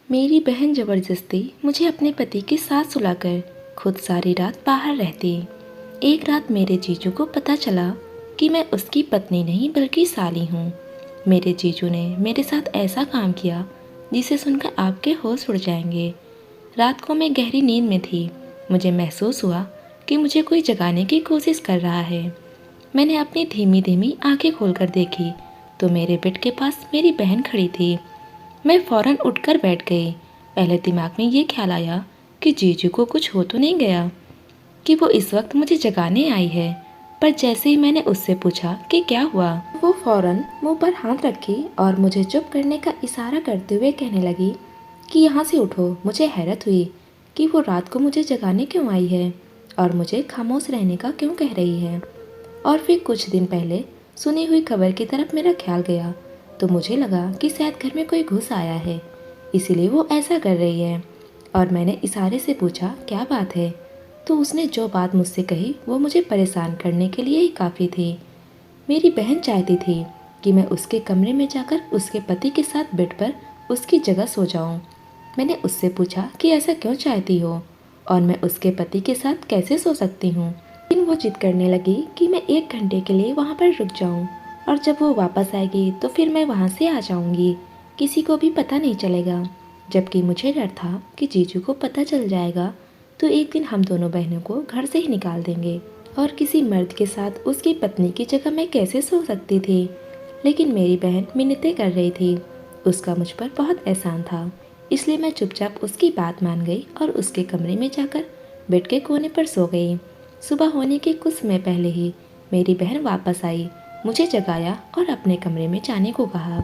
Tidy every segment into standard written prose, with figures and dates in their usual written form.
मेरी बहन ज़बरदस्ती मुझे अपने पति के साथ सुलाकर खुद सारी रात बाहर रहती। एक रात मेरे जीजू को पता चला कि मैं उसकी पत्नी नहीं बल्कि साली हूँ। मेरे जीजू ने मेरे साथ ऐसा काम किया जिसे सुनकर आपके होश उड़ जाएंगे। रात को मैं गहरी नींद में थी। मुझे महसूस हुआ कि मुझे कोई जगाने की कोशिश कर रहा है। मैंने अपनी धीमी धीमी आंखें खोलकर देखी तो मेरे बेड के पास मेरी बहन खड़ी थी। मैं फौरन उठकर बैठ गई। पहले दिमाग में ये ख्याल आया कि जीजू को कुछ हो तो नहीं गया, कि वो इस वक्त मुझे जगाने आई है। पर जैसे ही मैंने उससे पूछा कि क्या हुआ, वो फौरन मुंह पर हाथ रखी और मुझे चुप करने का इशारा करते हुए कहने लगी कि यहाँ से उठो। मुझे हैरत हुई कि वो रात को मुझे जगाने क्यों आई है और मुझे खामोश रहने का क्यों कह रही है। और फिर कुछ दिन पहले सुनी हुई खबर की तरफ मेरा ख्याल गया तो मुझे लगा कि शायद घर में कोई घुस आया है, इसीलिए वो ऐसा कर रही है। और मैंने इशारे से पूछा क्या बात है, तो उसने जो बात मुझसे कही वो मुझे परेशान करने के लिए ही काफ़ी थी। मेरी बहन चाहती थी कि मैं उसके कमरे में जाकर उसके पति के साथ बेड पर उसकी जगह सो जाऊं। मैंने उससे पूछा कि ऐसा क्यों चाहती हो और मैं उसके पति के साथ कैसे सो सकती हूँ। लेकिन वो जिद करने लगी कि मैं 1 घंटे के लिए वहाँ पर रुक जाऊँ और जब वो वापस आएगी तो फिर मैं वहाँ से आ जाऊँगी, किसी को भी पता नहीं चलेगा। जबकि मुझे डर था कि जीजू को पता चल जाएगा तो एक दिन हम दोनों बहनों को घर से ही निकाल देंगे और किसी मर्द के साथ उसकी पत्नी की जगह मैं कैसे सो सकती थी। लेकिन मेरी बहन मिन्नतें कर रही थी, उसका मुझ पर बहुत एहसान था, इसलिए मैं चुपचाप उसकी बात मान गई और उसके कमरे में जाकर बेड के कोने पर सो गई। सुबह होने के कुछ समय पहले ही मेरी बहन वापस आई, मुझे जगाया और अपने कमरे में जाने को कहा।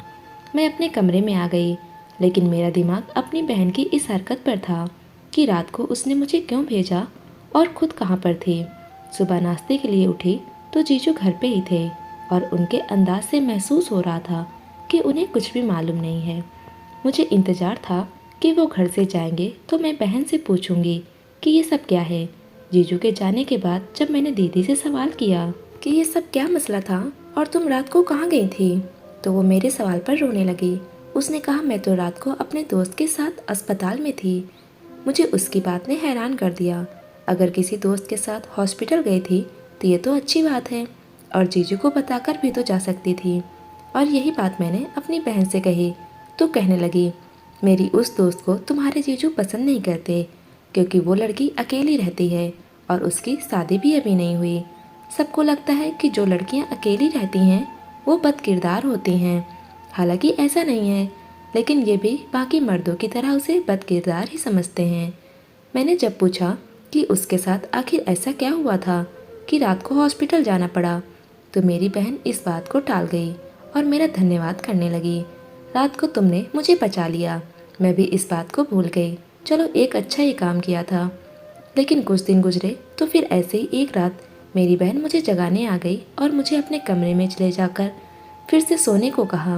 मैं अपने कमरे में आ गई, लेकिन मेरा दिमाग अपनी बहन की इस हरकत पर था कि रात को उसने मुझे क्यों भेजा और खुद कहाँ पर थी। सुबह नाश्ते के लिए उठी तो जीजू घर पे ही थे और उनके अंदाज से महसूस हो रहा था कि उन्हें कुछ भी मालूम नहीं है। मुझे इंतज़ार था कि वो घर से जाएंगे तो मैं बहन से पूछूंगी कि ये सब क्या है। जीजू के जाने के बाद जब मैंने दीदी से सवाल किया कि ये सब क्या मसला था और तुम रात को कहाँ गई थी, तो वो मेरे सवाल पर रोने लगी। उसने कहा मैं तो रात को अपने दोस्त के साथ अस्पताल में थी। मुझे उसकी बात ने हैरान कर दिया। अगर किसी दोस्त के साथ हॉस्पिटल गई थी तो ये तो अच्छी बात है और जीजू को बताकर भी तो जा सकती थी। और यही बात मैंने अपनी बहन से कही तो कहने लगी मेरी उस दोस्त को तुम्हारे जीजू पसंद नहीं करते क्योंकि वो लड़की अकेली रहती है और उसकी शादी भी अभी नहीं हुई। सबको लगता है कि जो लड़कियां अकेली रहती हैं वो बदकिरदार होती हैं, हालांकि ऐसा नहीं है, लेकिन ये भी बाकी मर्दों की तरह उसे बदकिरदार ही समझते हैं। मैंने जब पूछा कि उसके साथ आखिर ऐसा क्या हुआ था कि रात को हॉस्पिटल जाना पड़ा, तो मेरी बहन इस बात को टाल गई और मेरा धन्यवाद करने लगी। रात को तुमने मुझे बचा लिया, मैं भी इस बात को भूल गई। चलो एक अच्छा ही काम किया था। लेकिन कुछ दिन गुजरे तो फिर ऐसे ही एक रात मेरी बहन मुझे जगाने आ गई और मुझे अपने कमरे में ले जाकर फिर से सोने को कहा।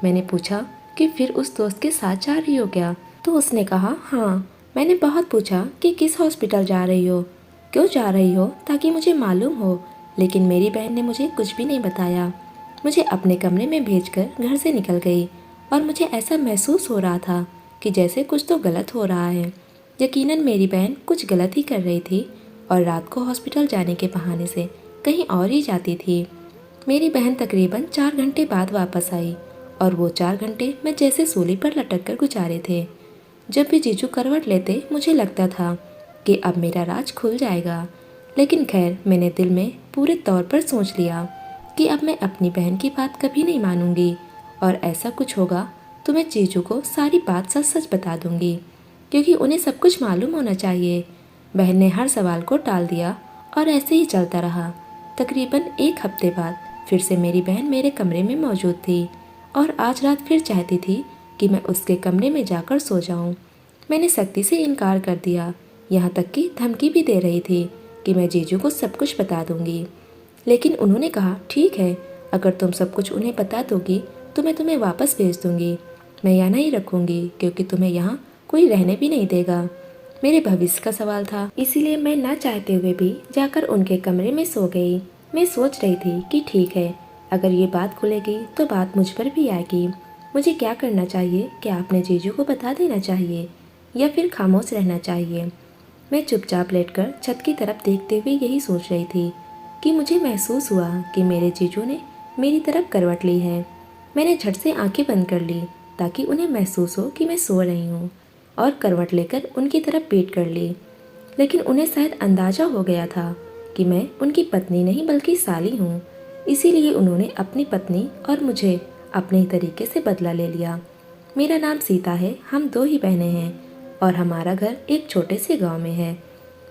मैंने पूछा कि फिर उस दोस्त के साथ जा रही हो क्या, तो उसने कहा हाँ। मैंने बहुत पूछा कि किस हॉस्पिटल जा रही हो, क्यों जा रही हो, ताकि मुझे मालूम हो, लेकिन मेरी बहन ने मुझे कुछ भी नहीं बताया। मुझे अपने कमरे में भेजकर घर से निकल गई और मुझे ऐसा महसूस हो रहा था कि जैसे कुछ तो गलत हो रहा है। यकीनन मेरी बहन कुछ गलत ही कर रही थी और रात को हॉस्पिटल जाने के बहाने से कहीं और ही जाती थी। मेरी बहन तकरीबन 4 घंटे बाद वापस आई और वो 4 घंटे मैं जैसे सूली पर लटक कर गुजारे थे। जब भी जीजू करवट लेते मुझे लगता था कि अब मेरा राज खुल जाएगा, लेकिन खैर मैंने दिल में पूरे तौर पर सोच लिया कि अब मैं अपनी बहन की बात कभी नहीं मानूंगी और ऐसा कुछ होगा तो मैं जीजू को सारी बात सच सच बता दूंगी, क्योंकि उन्हें सब कुछ मालूम होना चाहिए। बहन ने हर सवाल को टाल दिया और ऐसे ही चलता रहा। तकरीबन 1 हफ्ते बाद फिर से मेरी बहन मेरे कमरे में मौजूद थी और आज रात फिर चाहती थी कि मैं उसके कमरे में जाकर सो जाऊं। मैंने सख्ती से इनकार कर दिया, यहाँ तक कि धमकी भी दे रही थी कि मैं जीजू को सब कुछ बता दूंगी। लेकिन उन्होंने कहा ठीक है, अगर तुम सब कुछ उन्हें बता दोगी तो मैं तुम्हें वापस भेज दूंगी। मैं यहाँ नहीं रखूंगी क्योंकि तुम्हें यहाँ कोई रहने भी नहीं देगा। मेरे भविष्य का सवाल था, इसीलिए मैं ना चाहते हुए भी जाकर उनके कमरे में सो गई। मैं सोच रही थी कि ठीक है, अगर ये बात खुलेगी तो बात मुझ पर भी आएगी। मुझे क्या करना चाहिए? क्या अपने जीजू को बता देना चाहिए या फिर खामोश रहना चाहिए? मैं चुपचाप लेटकर छत की तरफ देखते हुए यही सोच रही थी कि मुझे महसूस हुआ कि मेरे जीजू ने मेरी तरफ करवट ली है। मैंने झट से आंखें बंद कर ली ताकि उन्हें महसूस हो कि मैं सो रही हूँ और करवट लेकर उनकी तरफ पीठ कर ली। लेकिन उन्हें शायद अंदाजा हो गया था कि मैं उनकी पत्नी नहीं बल्कि साली हूँ। इसीलिए उन्होंने अपनी पत्नी और मुझे अपने ही तरीके से बदला ले लिया। मेरा नाम सीता है, हम 2 ही बहनें हैं और हमारा घर एक छोटे से गांव में है।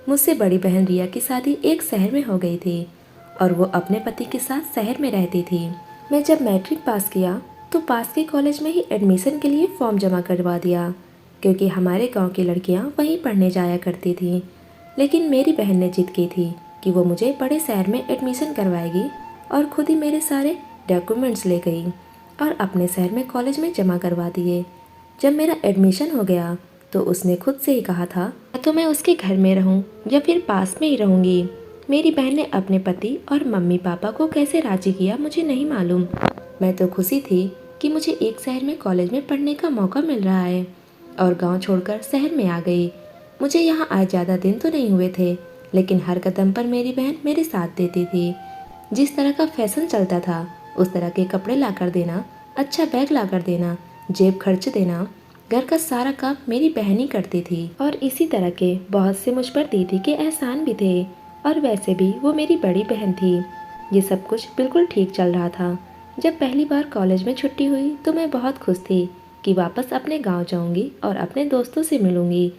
मुझसे बड़ी बहन रिया की शादी एक शहर में हो गई थी और वो अपने पति के साथ शहर में रहती थी। मैं जब मैट्रिक पास किया तो पास के कॉलेज में ही एडमिशन के लिए फॉर्म जमा करवा दिया, क्योंकि हमारे गांव की लड़कियां वहीं पढ़ने जाया करती थीं। लेकिन मेरी बहन ने जिद की थी कि वो मुझे बड़े शहर में एडमिशन करवाएगी और खुद ही मेरे सारे डॉक्यूमेंट्स ले गई और अपने शहर में कॉलेज में जमा करवा दिए। जब मेरा एडमिशन हो गया तो उसने खुद से ही कहा था या तो मैं उसके घर में रहूं या फिर पास में ही रहूंगी। मेरी बहन ने अपने पति और मम्मी पापा को कैसे राजी किया मुझे नहीं मालूम। मैं तो खुशी थी कि मुझे एक शहर में कॉलेज में पढ़ने का मौका मिल रहा है और गांव छोड़कर शहर में आ गई। मुझे यहाँ आए ज़्यादा दिन तो नहीं हुए थे, लेकिन हर कदम पर मेरी बहन मेरे साथ देती थी। जिस तरह का फैशन चलता था उस तरह के कपड़े लाकर देना, अच्छा बैग लाकर देना, जेब खर्च देना, घर का सारा काम मेरी बहन ही करती थी। और इसी तरह के बहुत से मुझ पर दीदी के एहसान भी थे और वैसे भी वो मेरी बड़ी बहन थी। ये सब कुछ बिल्कुल ठीक चल रहा था। जब पहली बार कॉलेज में छुट्टी हुई तो मैं बहुत खुश थी कि वापस अपने गांव जाऊंगी और अपने दोस्तों से मिलूंगी।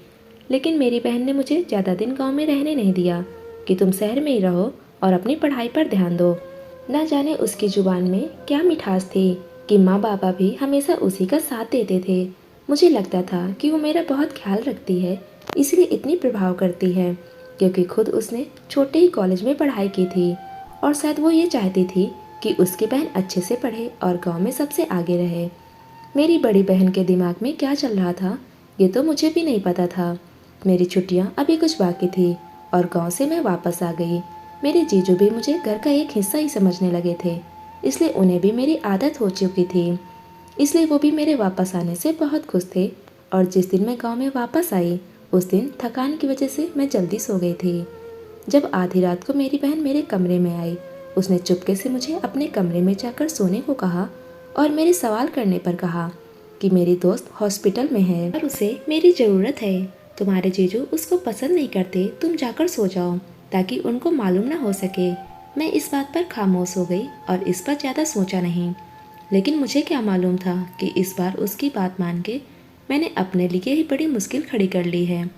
लेकिन मेरी बहन ने मुझे ज़्यादा दिन गांव में रहने नहीं दिया कि तुम शहर में ही रहो और अपनी पढ़ाई पर ध्यान दो। ना जाने उसकी जुबान में क्या मिठास थी कि माँ बाबा भी हमेशा उसी का साथ देते थे। मुझे लगता था कि वो मेरा बहुत ख्याल रखती है, इसलिए इतनी प्रभाव करती है, क्योंकि खुद उसने छोटे ही कॉलेज में पढ़ाई की थी और शायद वो ये चाहती थी कि उसकी बहन अच्छे से पढ़े और गांव में सबसे आगे रहे। मेरी बड़ी बहन के दिमाग में क्या चल रहा था ये तो मुझे भी नहीं पता था। मेरी छुट्टियां अभी कुछ बाकी थी और गांव से मैं वापस आ गई। मेरे जीजू भी मुझे घर का एक हिस्सा ही समझने लगे थे, इसलिए उन्हें भी मेरी आदत हो चुकी थी। इसलिए वो भी मेरे वापस आने से बहुत खुश थे और जिस दिन मैं गांव में वापस आई उस दिन थकान की वजह से मैं जल्दी सो गई थी। जब आधी रात को मेरी बहन मेरे कमरे में आई, उसने चुपके से मुझे अपने कमरे में जाकर सोने को कहा और मेरे सवाल करने पर कहा कि मेरी दोस्त हॉस्पिटल में है और उसे मेरी ज़रूरत है। तुम्हारे जीजू उसको पसंद नहीं करते, तुम जाकर सो जाओ ताकि उनको मालूम ना हो सके। मैं इस बात पर खामोश हो गई और इस पर ज़्यादा सोचा नहीं। लेकिन मुझे क्या मालूम था कि इस बार उसकी बात मान के मैंने अपने लिए ही बड़ी मुश्किल खड़ी कर ली है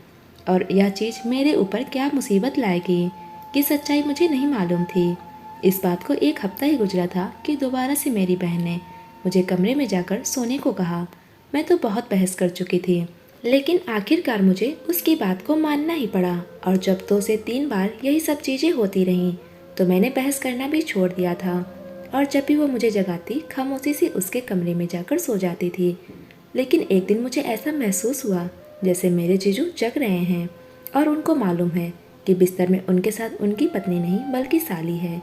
और यह चीज़ मेरे ऊपर क्या मुसीबत लाएगी कि सच्चाई मुझे नहीं मालूम थी। इस बात को एक हफ्ता ही गुजरा था कि दोबारा से मेरी बहन ने मुझे कमरे में जाकर सोने को कहा। मैं तो बहुत बहस कर चुकी थी, लेकिन आखिरकार मुझे उसकी बात को मानना ही पड़ा और जब 2 से 3 बार यही सब चीज़ें होती रहीं तो मैंने बहस करना भी छोड़ दिया था और जब भी वो मुझे जगाती खामोशी से उसके कमरे में जाकर सो जाती थी। लेकिन एक दिन मुझे ऐसा महसूस हुआ जैसे मेरे जीजू जग रहे हैं और उनको मालूम है कि बिस्तर में उनके साथ उनकी पत्नी नहीं बल्कि साली है।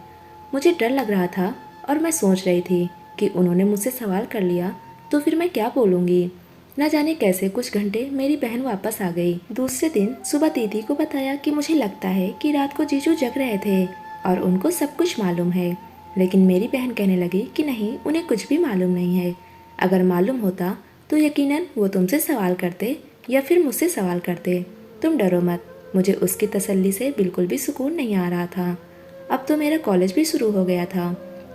मुझे डर लग रहा था और मैं सोच रही थी कि उन्होंने मुझसे सवाल कर लिया तो फिर मैं क्या बोलूँगी। न जाने कैसे कुछ घंटे मेरी बहन वापस आ गई। दूसरे दिन सुबह दीदी को बताया कि मुझे लगता है कि रात को जीजू जग रहे थे और उनको सब कुछ मालूम है। लेकिन मेरी बहन कहने लगी कि नहीं, उन्हें कुछ भी मालूम नहीं है। अगर मालूम होता तो यकीनन वो तुमसे सवाल करते या फिर मुझसे सवाल करते। तुम डरो मत। मुझे उसकी तसल्ली से बिल्कुल भी सुकून नहीं आ रहा था। अब तो मेरा कॉलेज भी शुरू हो गया था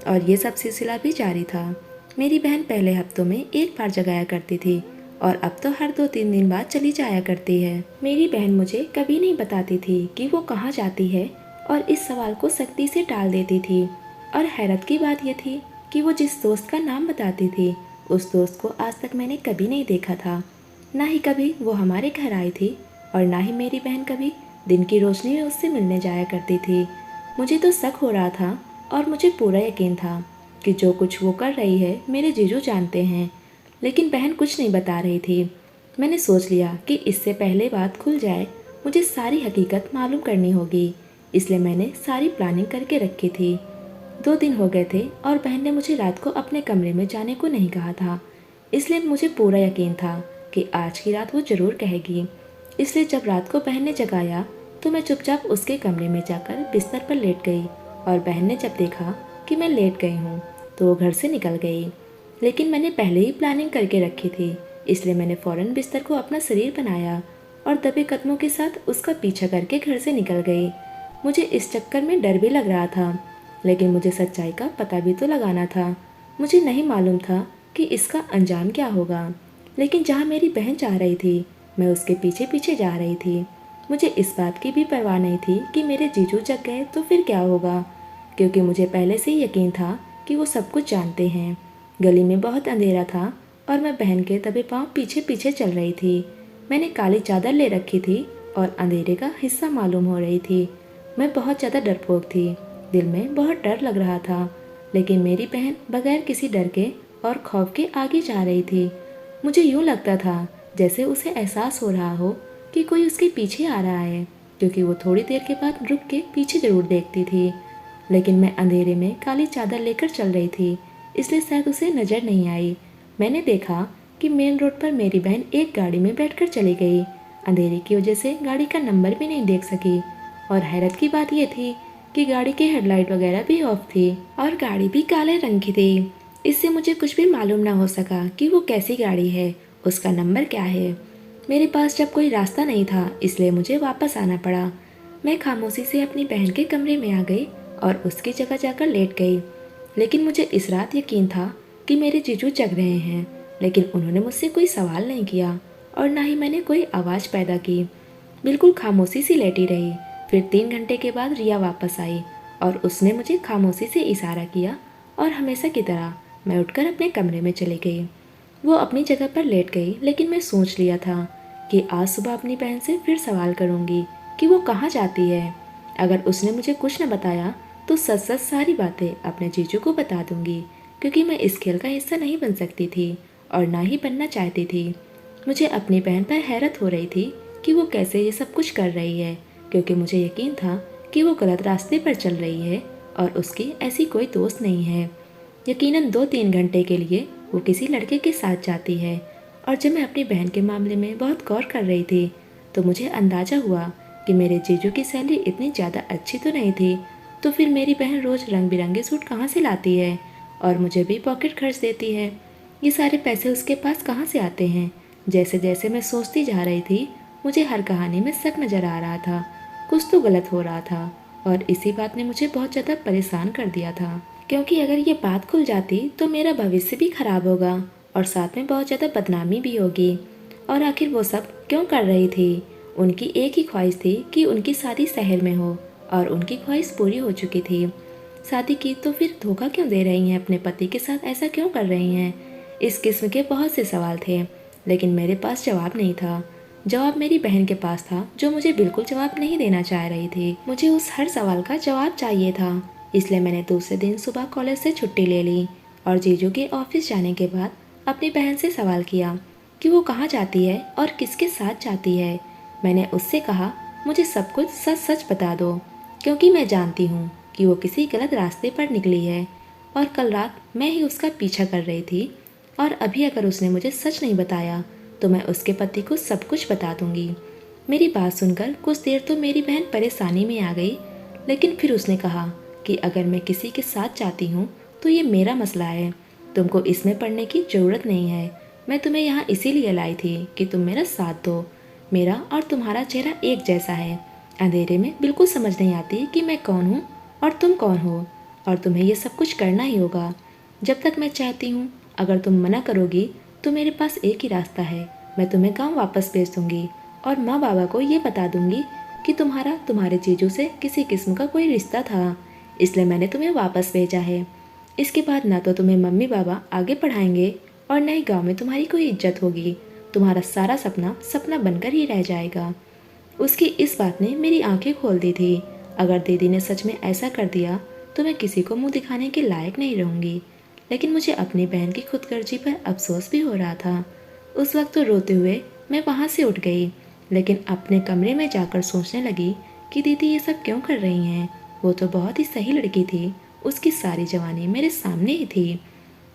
और ये सब सिलसिला भी जारी था। मेरी बहन पहले हफ्तों में एक बार जगाया करती थी और अब तो हर 2-3 दिन बाद चली जाया करती है। मेरी बहन मुझे कभी नहीं बताती थी कि वो कहाँ जाती है और इस सवाल को सख्ती से टाल देती थी। और हैरत की बात यह थी कि वो जिस दोस्त का नाम बताती थी उस दोस्त को आज तक मैंने कभी नहीं देखा था। ना ही कभी वो हमारे घर आई थी और ना ही मेरी बहन कभी दिन की रोशनी में उससे मिलने जाया करती थी। मुझे तो शक हो रहा था और मुझे पूरा यकीन था कि जो कुछ वो कर रही है मेरे जीजू जानते हैं, लेकिन बहन कुछ नहीं बता रही थी। मैंने सोच लिया कि इससे पहले बात खुल जाए मुझे सारी हकीकत मालूम करनी होगी, इसलिए मैंने सारी प्लानिंग करके रखी थी। 2 दिन हो गए थे और बहन ने मुझे रात को अपने कमरे में जाने को नहीं कहा था। इसलिए मुझे पूरा यकीन था कि आज की रात वो ज़रूर कहेगी। इसलिए जब रात को बहन ने जगाया तो मैं चुपचाप उसके कमरे में जाकर बिस्तर पर लेट गई और बहन ने जब देखा कि मैं लेट गई हूँ तो वो घर से निकल गई। लेकिन मैंने पहले ही प्लानिंग करके रखी थी, इसलिए मैंने फ़ौरन बिस्तर को अपना शरीर बनाया और दबे कदमों के साथ उसका पीछा करके घर से निकल गई। मुझे इस चक्कर में डर भी लग रहा था, लेकिन मुझे सच्चाई का पता भी तो लगाना था। मुझे नहीं मालूम था कि इसका अंजाम क्या होगा, लेकिन जहाँ मेरी बहन जा रही थी मैं उसके पीछे पीछे जा रही थी। मुझे इस बात की भी परवाह नहीं थी कि मेरे जीजू जग गए तो फिर क्या होगा, क्योंकि मुझे पहले से ही यकीन था कि वो सब कुछ जानते हैं। गली में बहुत अंधेरा था और मैं बहन के दबे पाँव पीछे पीछे चल रही थी। मैंने काली चादर ले रखी थी और अंधेरे का हिस्सा मालूम हो रही थी। मैं बहुत ज़्यादा डरपोक थी, दिल में बहुत डर लग रहा था, लेकिन मेरी बहन बगैर किसी डर के और खौफ के आगे जा रही थी। मुझे यूँ लगता था जैसे उसे एहसास हो रहा हो कि कोई उसके पीछे आ रहा है, क्योंकि वो थोड़ी देर के बाद रुक के पीछे ज़रूर देखती थी। लेकिन मैं अंधेरे में काली चादर लेकर चल रही थी, इसलिए शायद उसे नज़र नहीं आई। मैंने देखा कि मेन रोड पर मेरी बहन एक गाड़ी में बैठकर चली गई। अंधेरे की वजह से गाड़ी का नंबर भी नहीं देख सकी और हैरत की बात यह थी कि गाड़ी की हेडलाइट वगैरह भी ऑफ थी और गाड़ी भी काले रंग की थी। इससे मुझे कुछ भी मालूम ना हो सका कि वो कैसी गाड़ी है, उसका नंबर क्या है। मेरे पास जब कोई रास्ता नहीं था, इसलिए मुझे वापस आना पड़ा। मैं खामोशी से अपनी बहन के कमरे में आ गई और उसकी जगह जाकर लेट गई। लेकिन मुझे इस रात यकीन था कि मेरे जीजू जग रहे हैं, लेकिन उन्होंने मुझसे कोई सवाल नहीं किया और ना ही मैंने कोई आवाज़ पैदा की। बिल्कुल खामोशी सी लेटी रही। फिर 3 घंटे के बाद रिया वापस आई और उसने मुझे खामोशी से इशारा किया और हमेशा की तरह मैं उठकर अपने कमरे में चली गई। वो अपनी जगह पर लेट गई, लेकिन मैं सोच लिया था कि आज सुबह अपनी बहन से फिर सवाल करूंगी कि वो कहाँ जाती है। अगर उसने मुझे कुछ न बताया तो सच सच सारी बातें अपने जीजू को बता दूंगी, क्योंकि मैं इस खेल का हिस्सा नहीं बन सकती थी और ना ही बनना चाहती थी। मुझे अपनी बहन पर हैरत हो रही थी कि वो कैसे ये सब कुछ कर रही है, क्योंकि मुझे यकीन था कि वो गलत रास्ते पर चल रही है और उसकी ऐसी कोई दोस्त नहीं है। यकीनन 2-3 घंटे के लिए वो किसी लड़के के साथ जाती है। और जब मैं अपनी बहन के मामले में बहुत गौर कर रही थी तो मुझे अंदाज़ा हुआ कि मेरे जीजू की सैलरी इतनी ज़्यादा अच्छी तो नहीं थी, तो फिर मेरी बहन रोज़ रंग बिरंगे सूट कहाँ से लाती है और मुझे भी पॉकेट खर्च देती है। ये सारे पैसे उसके पास कहाँ से आते हैं। जैसे जैसे मैं सोचती जा रही थी, मुझे हर कहानी में शक नज़र आ रहा था। कुछ तो गलत हो रहा था और इसी बात ने मुझे बहुत ज़्यादा परेशान कर दिया था, क्योंकि अगर ये बात खुल जाती तो मेरा भविष्य भी खराब होगा और साथ में बहुत ज़्यादा बदनामी भी होगी। और आखिर वो सब क्यों कर रही थी। उनकी एक ही ख्वाहिश थी कि उनकी शादी शहर में हो और उनकी ख्वाहिश पूरी हो चुकी थी। शादी की तो फिर धोखा क्यों दे रही हैं अपने पति के साथ, ऐसा क्यों कर रही हैं। इस किस्म के बहुत से सवाल थे, लेकिन मेरे पास जवाब नहीं था। जवाब मेरी बहन के पास था, जो मुझे बिल्कुल जवाब नहीं देना चाह रही थी। मुझे उस हर सवाल का जवाब चाहिए था, इसलिए मैंने दूसरे दिन सुबह कॉलेज से छुट्टी ले ली और जीजू के ऑफिस जाने के बाद अपनी बहन से सवाल किया कि वो कहाँ जाती है और किसके साथ जाती है। मैंने उससे कहा, मुझे सब कुछ सच सच बता दो, क्योंकि मैं जानती हूँ कि वो किसी गलत रास्ते पर निकली है और कल रात मैं ही उसका पीछा कर रही थी। और अभी अगर उसने मुझे सच नहीं बताया तो मैं उसके पति को सब कुछ बता दूंगी। मेरी बात सुनकर कुछ देर तो मेरी बहन परेशानी में आ गई, लेकिन फिर उसने कहा कि अगर मैं किसी के साथ जाती हूँ तो ये मेरा मसला है, तुमको इसमें पड़ने की ज़रूरत नहीं है। मैं तुम्हें यहाँ इसीलिए लाई थी कि तुम मेरा साथ दो। मेरा और तुम्हारा चेहरा एक जैसा है। अंधेरे में बिल्कुल समझ नहीं आती कि मैं कौन हूँ और तुम कौन हो, और तुम्हें ये सब कुछ करना ही होगा जब तक मैं चाहती हूँ। अगर तुम मना करोगी तो मेरे पास एक ही रास्ता है, मैं तुम्हें गाँव वापस भेज दूँगी और माँ बाबा को ये बता दूँगी कि तुम्हारा तुम्हारे जीजू से किसी किस्म का कोई रिश्ता था, इसलिए मैंने तुम्हें वापस भेजा है। इसके बाद ना तो तुम्हें मम्मी बाबा आगे पढ़ाएंगे और न ही गाँव में तुम्हारी कोई इज्जत होगी। तुम्हारा सारा सपना सपना बनकर ही रह जाएगा। उसकी इस बात ने मेरी आंखें खोल दी थी। अगर दीदी ने सच में ऐसा कर दिया तो मैं किसी को मुंह दिखाने के लायक नहीं रहूँगी। लेकिन मुझे अपनी बहन की खुदगर्जी पर अफसोस भी हो रहा था। उस वक्त तो रोते हुए मैं वहाँ से उठ गई, लेकिन अपने कमरे में जाकर सोचने लगी कि दीदी ये सब क्यों कर रही हैं। वो तो बहुत ही सही लड़की थी, उसकी सारी जवानी मेरे सामने ही थी।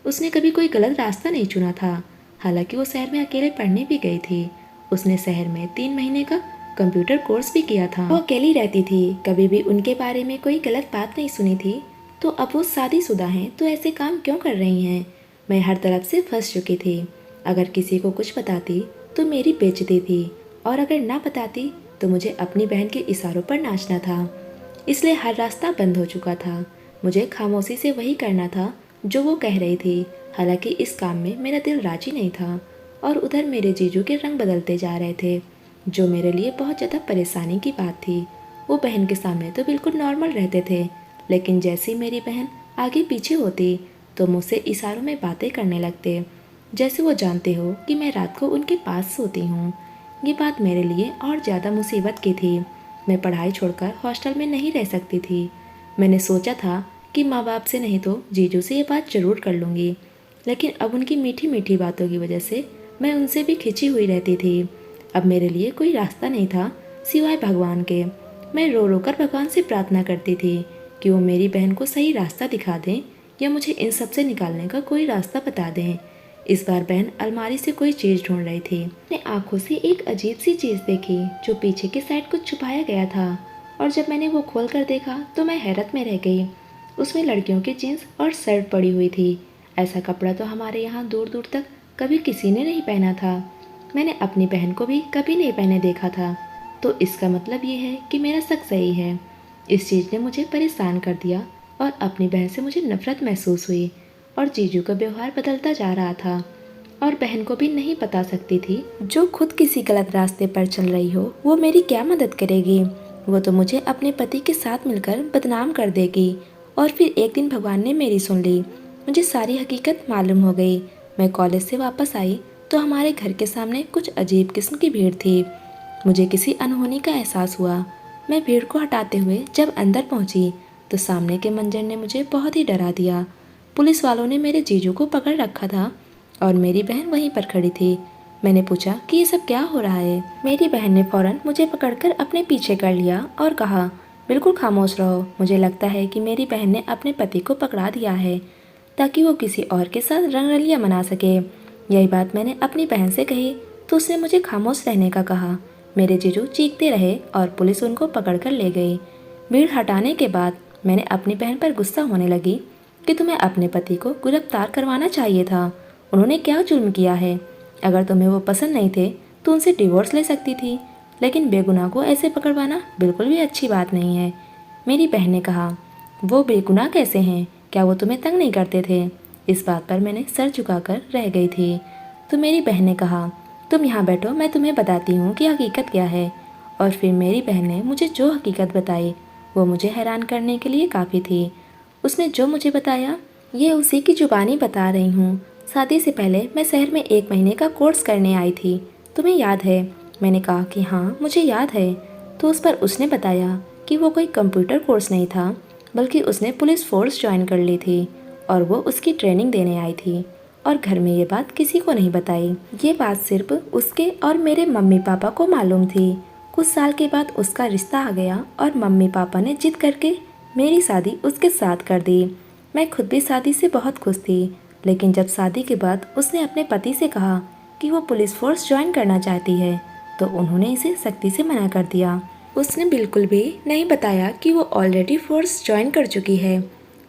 उसने कभी कोई गलत रास्ता नहीं चुना था। हालांकि वो शहर में अकेले पढ़ने भी गई थी। उसने शहर में 3 महीने का कंप्यूटर कोर्स भी किया था। वो अकेली रहती थी, कभी भी उनके बारे में कोई गलत बात नहीं सुनी थी। तो अब वो शादीशुदा हैं तो ऐसे काम क्यों कर रही हैं? मैं हर तरफ से फंस चुकी थी। अगर किसी को कुछ बताती तो मेरी बेइज्जती थी, और अगर ना बताती तो मुझे अपनी बहन के इशारों पर नाचना था। इसलिए हर रास्ता बंद हो चुका था। मुझे खामोशी से वही करना था जो वो कह रही थी। हालांकि इस काम में मेरा दिल राजी नहीं था, और उधर मेरे जीजू के रंग बदलते जा रहे थे, जो मेरे लिए बहुत ज़्यादा परेशानी की बात थी। वो बहन के सामने तो बिल्कुल नॉर्मल रहते थे, लेकिन जैसे ही मेरी बहन आगे पीछे होती तो मुझसे इशारों में बातें करने लगते, जैसे वो जानते हो कि मैं रात को उनके पास सोती हूँ। ये बात मेरे लिए और ज़्यादा मुसीबत की थी। मैं पढ़ाई छोड़कर हॉस्टल में नहीं रह सकती थी। मैंने सोचा था कि माँ बाप से नहीं तो जीजू से ये बात ज़रूर कर लूँगी, लेकिन अब उनकी मीठी मीठी बातों की वजह से मैं उनसे भी खिंची हुई रहती थी। अब मेरे लिए कोई रास्ता नहीं था सिवाय भगवान के। मैं रो रो कर भगवान से प्रार्थना करती थी कि वो मेरी बहन को सही रास्ता दिखा दें, या मुझे इन सब से निकालने का कोई रास्ता बता दें। इस बार बहन अलमारी से कोई चीज़ ढूंढ रही थी। मैंने आंखों से एक अजीब सी चीज़ देखी जो पीछे की साइड कुछ छुपाया गया था, और जब मैंने वो खोल कर देखा तो मैं हैरत में रह गई। उसमें लड़कियों की जीन्स और शर्ट पड़ी हुई थी। ऐसा कपड़ा तो हमारे यहाँ दूर दूर तक कभी किसी ने नहीं पहना था। मैंने अपनी बहन को भी कभी नहीं पहने देखा था। तो इसका मतलब ये है कि मेरा शक सही है। इस चीज़ ने मुझे परेशान कर दिया, और अपनी बहन से मुझे नफरत महसूस हुई। और जीजू का व्यवहार बदलता जा रहा था, और बहन को भी नहीं बता सकती थी। जो खुद किसी गलत रास्ते पर चल रही हो वो मेरी क्या मदद करेगी? वो तो मुझे अपने पति के साथ मिलकर बदनाम कर देगी। और फिर एक दिन भगवान ने मेरी सुन ली। मुझे सारी हकीकत मालूम हो गई। मैं कॉलेज से वापस आई तो हमारे घर के सामने कुछ अजीब किस्म की भीड़ थी। मुझे किसी अनहोनी का एहसास हुआ। मैं भीड़ को हटाते हुए जब अंदर पहुंची तो सामने के मंजर ने मुझे बहुत ही डरा दिया। पुलिस वालों ने मेरे जीजू को पकड़ रखा था, और मेरी बहन वहीं पर खड़ी थी। मैंने पूछा कि ये सब क्या हो रहा है। मेरी बहन ने फौरन मुझे पकड़कर अपने पीछे कर लिया और कहा, बिल्कुल खामोश रहो। मुझे लगता है कि मेरी बहन ने अपने पति को पकड़ा दिया है ताकि वो किसी और के साथ रंगरलियां मना सके। यही बात मैंने अपनी बहन से कही तो उसने मुझे खामोश रहने का कहा। मेरे जीजू चीखते रहे और पुलिस उनको पकड़कर ले गई। भीड़ हटाने के बाद मैंने अपनी बहन पर गुस्सा होने लगी कि तुम्हें अपने पति को गिरफ्तार करवाना चाहिए था। उन्होंने क्या जुल्म किया है? अगर तुम्हें वो पसंद नहीं थे तो उनसे डिवोर्स ले सकती थी, लेकिन बेगुनाह को ऐसे पकड़वाना बिल्कुल भी अच्छी बात नहीं है। मेरी बहन ने कहा, वो बेगुनाह कैसे हैं? क्या वो तुम्हें तंग नहीं करते थे? इस बात पर मैंने सर झुकाकर रह गई थी। तो मेरी बहन ने कहा, तुम यहाँ बैठो, मैं तुम्हें बताती हूँ कि हकीकत क्या है। और फिर मेरी बहन ने मुझे जो हकीकत बताई वो मुझे हैरान करने के लिए काफ़ी थी। उसने जो मुझे बताया ये उसी की जुबानी बता रही हूँ। शादी से पहले मैं शहर में 1 महीने का कोर्स करने आई थी, तुम्हें याद है? मैंने कहा कि हाँ मुझे याद है। तो उस पर उसने बताया कि वो कोई कंप्यूटर कोर्स नहीं था, बल्कि उसने पुलिस फोर्स ज्वाइन कर ली थी, और वो उसकी ट्रेनिंग देने आई थी, और घर में ये बात किसी को नहीं बताई। ये बात सिर्फ उसके और मेरे मम्मी पापा को मालूम थी। कुछ साल के बाद उसका रिश्ता आ गया और मम्मी पापा ने जिद करके मेरी शादी उसके साथ कर दी। मैं खुद भी शादी से बहुत खुश थी, लेकिन जब शादी के बाद उसने अपने पति से कहा कि वो पुलिस फोर्स ज्वाइन करना चाहती है तो उन्होंने इसे सख्ती से मना कर दिया। उसने बिल्कुल भी नहीं बताया कि वो ऑलरेडी फोर्स ज्वाइन कर चुकी है।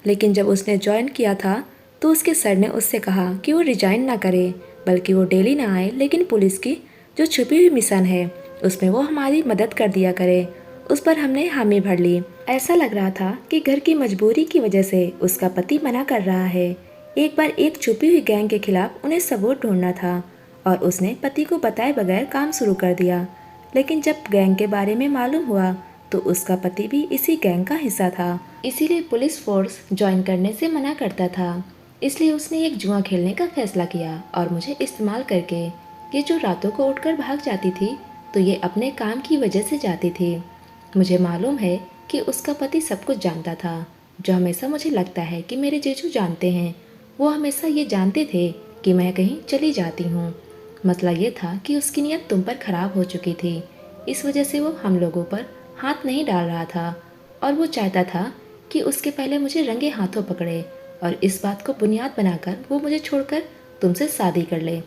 लेकिन जब उसने ज्वाइन किया था तो उसके सर ने उससे कहा कि वो रिजाइन ना करे, बल्कि वो डेली ना आए, लेकिन पुलिस की जो छुपी हुई मिशन है उसमें वो हमारी मदद कर दिया करे। उस पर हमने हामी भर ली। ऐसा लग रहा था कि घर की मजबूरी की वजह से उसका पति मना कर रहा है। एक बार एक छुपी हुई गैंग के खिलाफ उन्हें सबूत ढूंढना था, और उसने पति को बताए बगैर काम शुरू कर दिया। लेकिन जब गैंग के बारे में मालूम हुआ तो उसका पति भी इसी गैंग का हिस्सा था, इसीलिए पुलिस फोर्स ज्वाइन करने से मना करता था। इसलिए उसने एक जुआ खेलने का फैसला किया और मुझे इस्तेमाल करके। ये जो रातों को उठकर भाग जाती थी तो ये अपने काम की वजह से जाती थी। मुझे मालूम है कि उसका पति सब कुछ जानता था, जो हमेशा मुझे लगता है कि मेरे जीजू जानते हैं। वो हमेशा ये जानते थे कि मैं कहीं चली जाती हूँ। मसला ये था कि उसकी नीयत तुम पर खराब हो चुकी थी, इस वजह से वो हम लोगों पर हाथ नहीं डाल रहा था, और वो चाहता था कि उसके पहले मुझे रंगे हाथों पकड़े, और इस बात को बुनियाद बनाकर वो मुझे छोड़कर तुमसे शादी कर ले।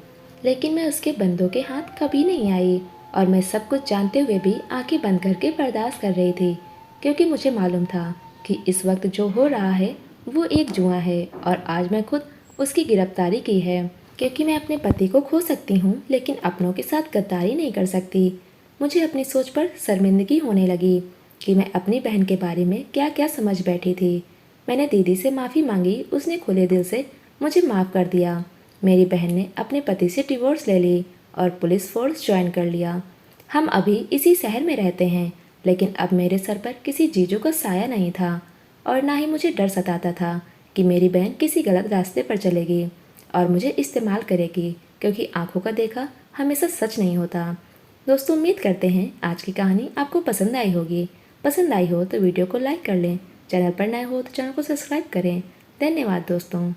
लेकिन मैं उसके बंदों के हाथ कभी नहीं आई और मैं सब कुछ जानते हुए भी आंखें बंद करके बर्दाश्त कर रही थी, क्योंकि मुझे मालूम था कि इस वक्त जो हो रहा है वो एक जुआ है और आज मैं खुद उसकी गिरफ्तारी की है, क्योंकि मैं अपने पति को खो सकती हूँ लेकिन अपनों के साथ गद्दारी नहीं कर सकती। मुझे अपनी सोच पर शर्मिंदगी होने लगी कि मैं अपनी बहन के बारे में क्या क्या समझ बैठी थी। मैंने दीदी से माफ़ी मांगी, उसने खुले दिल से मुझे माफ़ कर दिया। मेरी बहन ने अपने पति से डिवोर्स ले ली और पुलिस फोर्स ज्वाइन कर लिया। हम अभी इसी शहर में रहते हैं, लेकिन अब मेरे सर पर किसी जीजू का साया नहीं था और ना ही मुझे डर सताता था कि मेरी बहन किसी गलत रास्ते पर चलेगी और मुझे इस्तेमाल करेगी, क्योंकि आंखों का देखा हमेशा सच नहीं होता। दोस्तों, उम्मीद करते हैं आज की कहानी आपको पसंद आई होगी। पसंद आई हो तो वीडियो को लाइक कर लें, चैनल पर नए हो तो चैनल को सब्सक्राइब करें। धन्यवाद दोस्तों।